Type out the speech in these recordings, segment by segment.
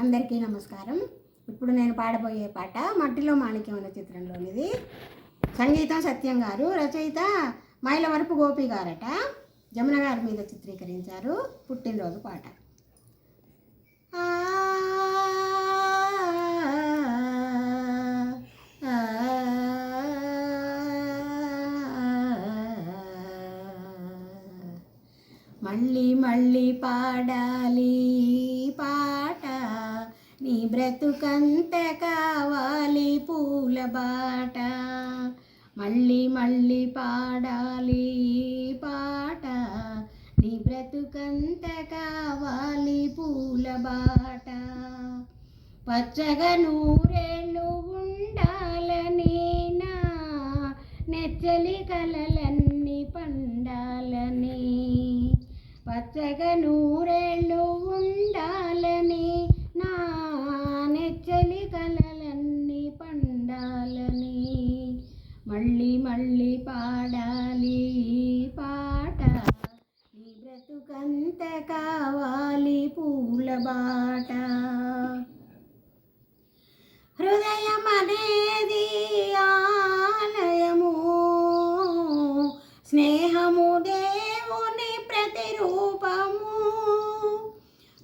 అందరికీ నమస్కారం. ఇప్పుడు నేను పాడబోయే పాట మట్టిలో మాణిక్యం అనే చిత్రంలోనిది. సంగీతం సత్యం గారు, రచయిత మైలవరపు గోపి గారట. జమున గారి మీద చిత్రీకరించారు. పుట్టినరోజు పాట. మళ్ళీ మళ్ళీ పాడాలి పాట, నీ బ్రతుకంత కావాలి పూల బాట. మళ్ళీ మళ్ళీ పాడాలి పాట, నీ బ్రతుకంత కావాలి పూల బాట. పచ్చగా నూరేళ్ళు ఉండాలని నా నెచ్చలి కలలన్నీ పండాలని. పచ్చగా నూరేళ్ళు ఉండాలని నా నెచ్చలి కలలన్నీ పండాలని. మళ్ళీ మళ్ళీ పాడాలి పాట, నీ బ్రతుకంత కావాలి పూల బాట. హృదయం అనేది ఆలయము, స్నేహము దేవుని ప్రతిరూపము.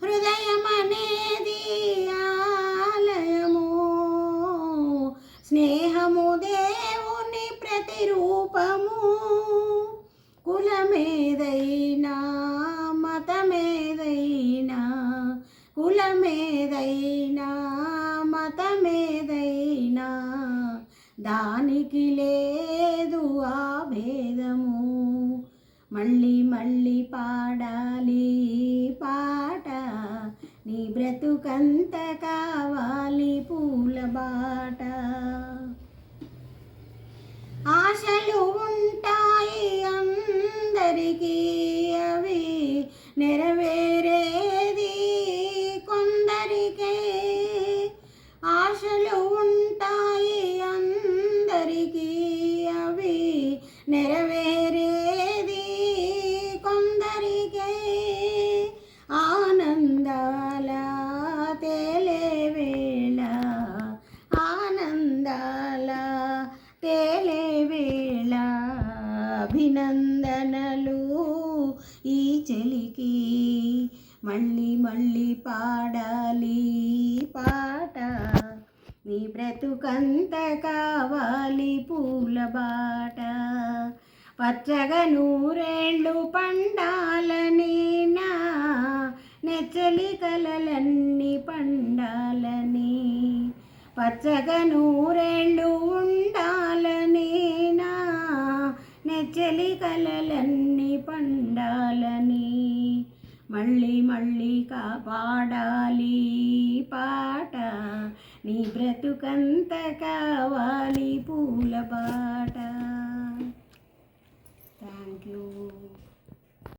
హృదయం అనేది ఆలయము, స్నేహము దేవుని ప్రతిరూపము. కులమేదైనా మతమేదైనా, కులమేదైనా మతమేదైనా, దానికి లేదు ఆ భేదము. మళ్ళీ మళ్ళీ పాడాలి పాట, నీ బ్రతుకంత కావాలి పూల బాట. ఆశలు ఉంటాయి అందరికీ, అవి నెరవేరేది కొందరికే. ఆశలు ఉంటాయి అందరికీ, అవి నెరవేరేది కొందరికే. ఆనందాల తేలే వేళ, ఆనందాల తేలే వేళ, అభినందనలు ఈ చెలికి. మళ్ళీ మళ్ళీ పాడాలి పాట, నీ బ్రతుకంత కావాలి పూల బాట. పచ్చగా నూరేళ్ళు పండాలని నా నెచ్చలి కలలన్నీ పండాలని. పచ్చగా నూరేళ్ళు ఉండాలని నా నెచ్చలి కలలన్నీ పండాలని. మళ్ళీ మళ్ళీ పాడాలి పాట, నీ బ్రతుకంత కావాలి పూల బాట. Thank you.